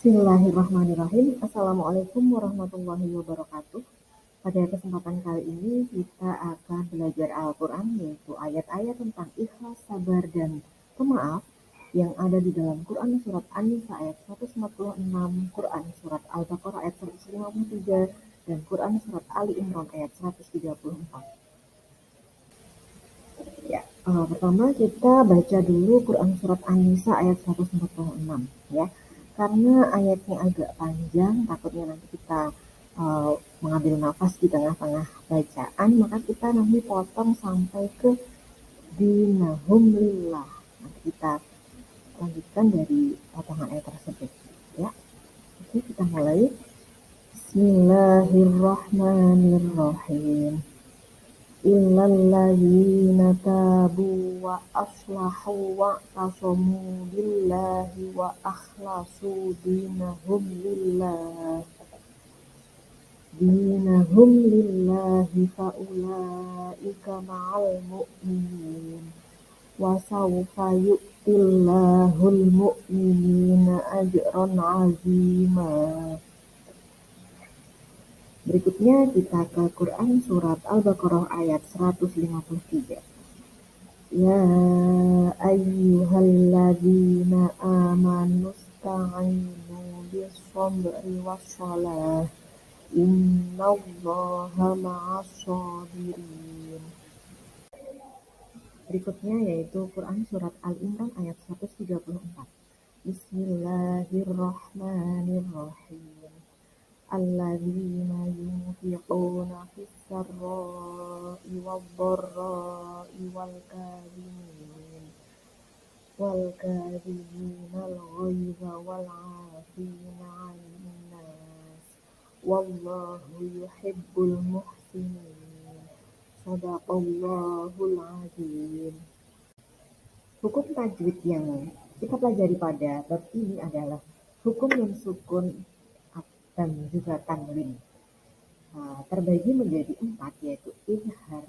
Bismillahirrahmanirrahim. Assalamualaikum warahmatullahi wabarakatuh. Pada kesempatan kali ini kita akan belajar Al-Quran, yaitu ayat-ayat tentang ikhlas, sabar, dan pemaaf yang ada di dalam Quran Surat An-Nisa ayat 146, Quran Surat Al-Baqarah ayat 153, dan Quran Surat Ali Imran ayat 134. Pertama kita baca dulu Quran Surat An-Nisa ayat 146 ya. Karena ayatnya agak panjang, takutnya nanti kita mengambil nafas di tengah-tengah bacaan, maka kita nanti potong sampai ke dinahum lillah. Nanti kita lanjutkan dari potongan ayat tersebut ya. Oke, kita mulai. Bismillahirrahmanirrahim. Illalladzina tabu wa aslahu wa tasamu billahi wa akhlasu dinahum lillahi faulaika ma'al mu'minin wa sawfa yu'tillahul mu'minina ajran 'azima. Berikutnya kita ke Quran Surat Al-Baqarah ayat 153. Ya ayyuhalladzina amanu sta'inu bis-sabri was-salah innallaha ma'as-sabirin. Berikutnya yaitu Quran Surat Al-Imran ayat 134. Bismillahirrahmanirrahim. Alladzina yunfiquna fis-sarra'i wad-dharra'i wal-kadhimina al-ghaiza wal-'afina 'anil nas wallahu yuhibbul muhsinin. Shadaqallahul 'azim. Hukum tajwid yang kita pelajari pada bab ini adalah hukum yang sukun dan juga tanwin. Terbagi menjadi 4, yaitu izhar,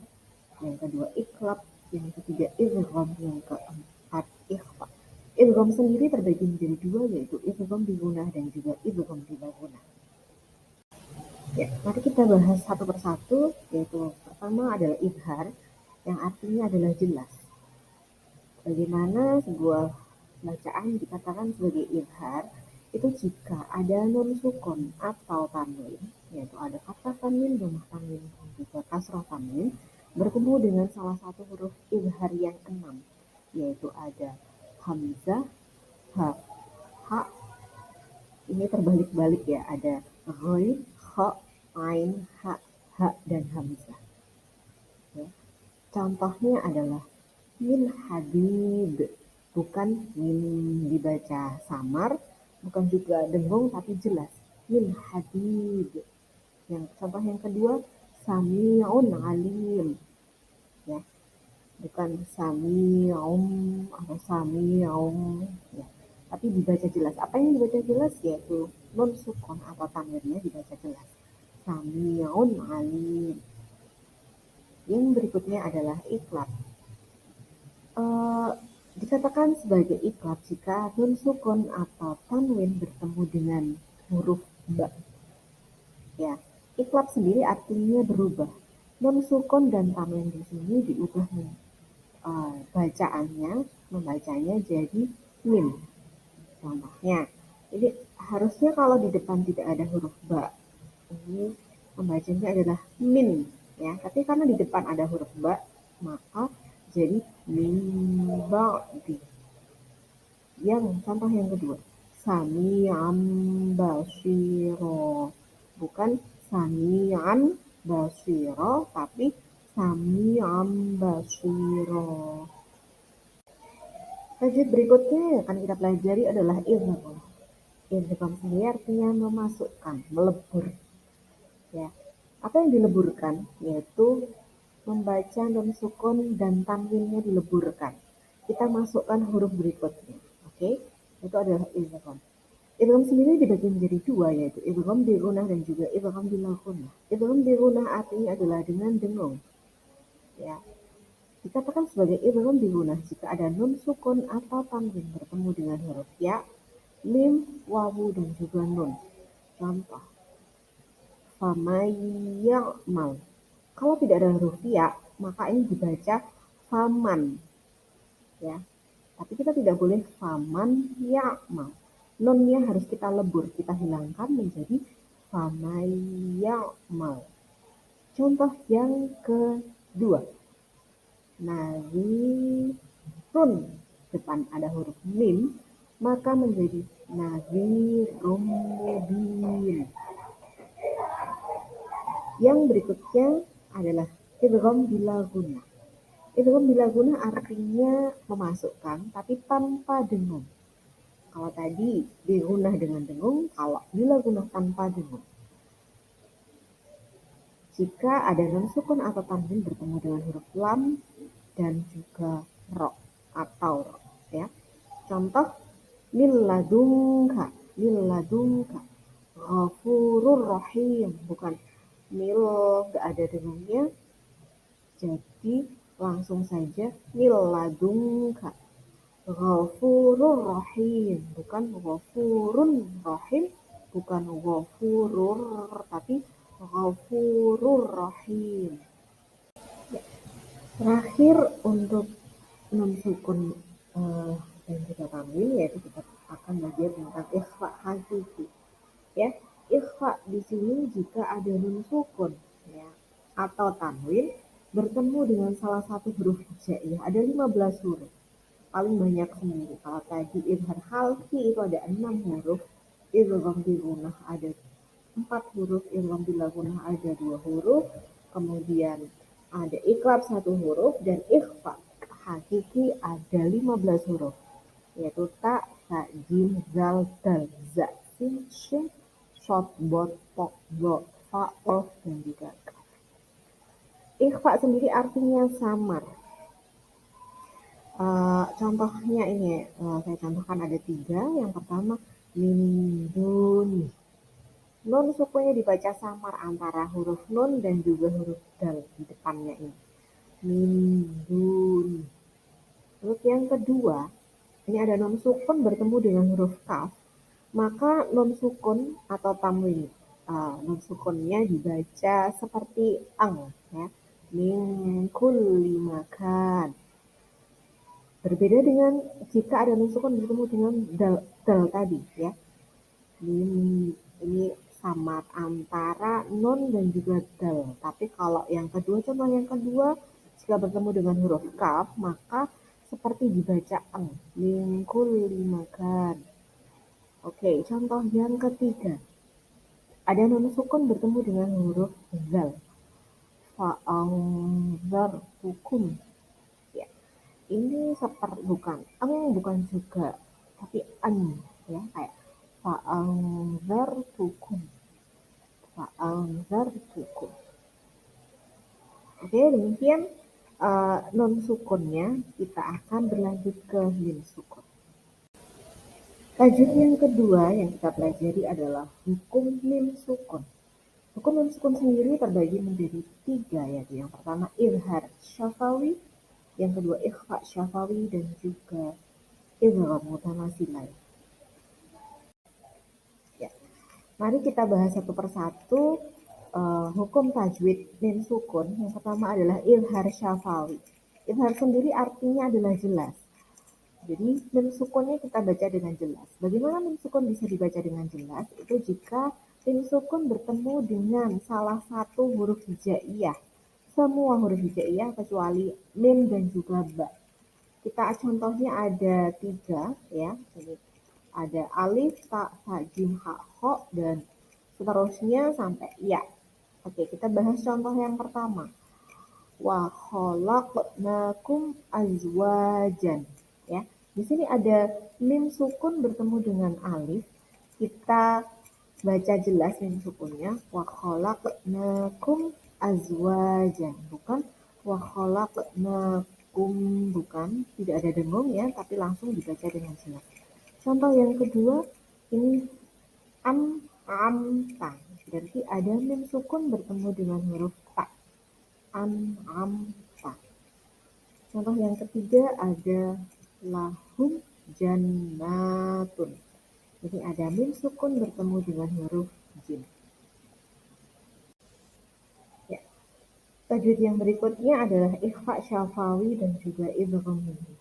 yang kedua iqlab, yang ketiga idgham, yang keempat ikhfa. Idgham sendiri terbagi menjadi 2, yaitu idgham bi gunnah dan juga idgham bila gunnah. Ya, mari kita bahas satu persatu, yaitu pertama adalah izhar, yang artinya adalah jelas. Bagaimana sebuah bacaan dikatakan sebagai izhar? Itu jika ada nun sukun atau tanwin, yaitu ada fathah tanwin, dhammah tanwin, dan juga kasrah tanwin, bertemu dengan salah satu huruf izhar yang 6, yaitu ada hamzah, ha, ha. Ini terbalik-balik ya, ada ghain, kha, ain, ha, dan hamzah. Ya. Contohnya adalah min hadid, bukan min dibaca samar, bukan juga dengung tapi jelas. Min hadid. Yang contoh yang kedua, sami'un alim. Ya, bukan sami'um atau sami'um. Ya, tapi dibaca jelas. Apa yang dibaca jelas? Yaitu nun sukun atau tanwinnya dibaca jelas. Sami'un alim. Yang berikutnya adalah iqlab. Dikatakan sebagai iqlab jika nun sukun atau tanwin bertemu dengan huruf ba. Ya, iqlab sendiri artinya berubah. Nun sukun dan tanwin di sini diubah membacanya jadi mim. Contohnya, jadi harusnya kalau di depan tidak ada huruf ba, ini membacanya adalah min, ya. Tapi karena di depan ada huruf ba, maka jadi min ba'di. Yang contoh yang kedua, sami'an basiro, bukan sami'an basiro, tapi sami'an basiro. Tajwid berikutnya yang akan kita pelajari adalah idgham. Idgham sendiri artinya memasukkan, melebur. Ya, apa yang dileburkan? Yaitu membaca nun sukun dan tanwinnya dileburkan. Kita masukkan huruf berikutnya. Oke, itu adalah idgham. Idgham sendiri dibagi menjadi 2, yaitu idgham bi gunnah dan juga idgham bila gunnah. Idgham bi gunnah artinya adalah dengan dengung. Ya, dikatakan sebagai idgham bi gunnah jika ada nun sukun atau tanwin bertemu dengan huruf ya mim, wawu, dan juga nun. Contoh, famayyamal. Kalau tidak ada huruf ya, maka ini dibaca faman, ya. Tapi kita tidak boleh faman ya'mal. Nunnya harus kita lebur, kita hilangkan menjadi famayyamal. Contoh yang kedua, nazirun, depan ada huruf mim, maka menjadi nazirum mubin. Yang berikutnya adalah idgham bila guna. Idgham bila guna artinya memasukkan tapi tanpa dengung. Kalau tadi digunah dengan dengung, kalau bila guna tanpa dengung. Jika ada nun sukun atau tanwin bertemu dengan huruf lam dan juga ro atau ro, ya. Contoh milladungka ghafurur rahim, bukan mil, gak ada dengungnya, jadi langsung saja milladungka ghafurur rahim, bukan ghafurun rahim, bukan ghafurur, tapi ghafurur rahim. Ya. Terakhir untuk nun sukun dan juga tanwin, yaitu kita akan belajar tentang ikhfa hakiki. Ya, ikhfa di sini jika ada nun sukun, ya, atau tanwin bertemu dengan salah satu huruf hijaiyah, ada 15 huruf. Paling banyak sendiri. Kalau tadi idhar halki itu ada 6 huruf, idgham bigunah ada 4 huruf, idgham bilagunah ada 2 huruf, kemudian ada iklab 1 huruf, dan ikhfa hakiki ada 15 huruf, yaitu ta, sa, jim, zal, dal, za, sin, shin, shot, bot, pok, do, fa, of, dan juga kaf. Ikhfa sendiri artinya samar. Contohnya ini, saya contohkan ada 3. Yang pertama, mindun. Nun sukunya dibaca samar antara huruf nun dan juga huruf dal di depannya ini. Mindun. Terus yang kedua, ini ada nun sukun bertemu dengan huruf kaf, maka nun sukun atau tamwin, nun sukunnya dibaca seperti ang, ya. Min kulli makan. Berbeda dengan jika ada nun sukun bertemu dengan dal tadi, ya. Ini samar antara nun dan juga dal. Tapi kalau yang kedua, contoh yang kedua, jika bertemu dengan huruf kaf, maka seperti dibaca eng, min kulli makan. Oke, contoh yang ketiga. Ada nun sukun bertemu dengan huruf zal. Fa'anzartukum. Ya. Ini seperti bukan eng, bukan juga, tapi an, ya, kayak fa'anzartukum. Fa'anzartukum. Oke, demikian non sukunnya. Kita akan berlanjut ke mim sukun. Tajuk yang kedua yang kita pelajari adalah hukum mim sukun. Hukum mim sukun sendiri terbagi menjadi 3, yaitu yang pertama izhar syafawi, yang kedua ikhfa syafawi, dan juga idgham mutamatsilain. Ya. Mari kita bahas satu persatu hukum tajwid mim sukun. Yang pertama adalah izhar syafawi. Izhar sendiri artinya adalah jelas. Jadi mim sukunnya kita baca dengan jelas. Bagaimana mim sukun bisa dibaca dengan jelas? Itu jika mim sukun bertemu dengan salah satu huruf hijaiyah. Semua huruf hijaiyah kecuali mim dan juga ba. Kita contohnya ada 3, ya. Jadi ada alif, ta, sa, jim, ha, ho, dan seterusnya sampai ya. Oke, kita bahas contoh yang pertama. Wa khalaqnakum azwajan, ya. Di sini ada mim sukun bertemu dengan alif. Kita baca jelas mim sukunnya, wa khalaqnakum azwajan, bukan wa khalaqnakum, bukan, tidak ada dengung, ya, tapi langsung dibaca dengan jelas. Contoh yang kedua, ini amta, berarti ada mim sukun bertemu dengan huruf ta, amta. Contoh yang ketiga ada lahum jannatun, Ini ada mim sukun bertemu dengan huruf jim. Ya. Tajwid yang berikutnya adalah ikhfa syafawi dan juga idgham mimi.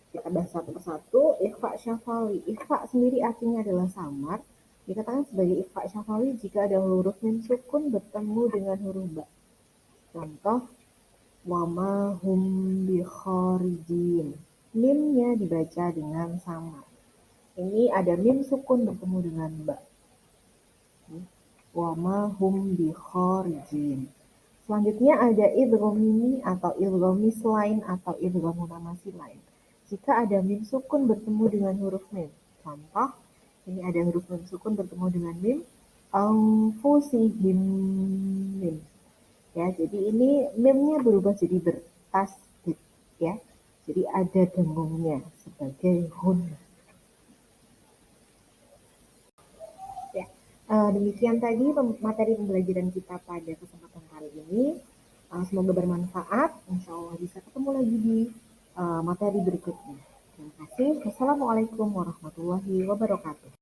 Kita bahas satu persatu. Ikhfa syafawi. Ikhfa sendiri artinya adalah samar. Dikatakan sebagai ikhfa syafawi jika ada huruf mim sukun bertemu dengan huruf ba. Contoh, wama hum bi kharijin. Mimnya dibaca dengan samar. Ini ada mim sukun bertemu dengan ba. Wama hum bi kharijin. Selanjutnya ada idgham mimi atau idgham mislain atau idgham mutamasilain. Jika ada mim sukun bertemu dengan huruf mim. Contoh, ini ada huruf mim sukun bertemu dengan mim. Anfusihim mim. Ya, jadi ini mimnya berubah jadi bertasdid ya. Jadi ada dengungnya sebagai hun. Ya. Demikian tadi materi pembelajaran kita pada kesempatan kali ini. Semoga bermanfaat. Insya Allah bisa ketemu lagi di materi berikutnya. Terima kasih. Wassalamualaikum warahmatullahi wabarakatuh.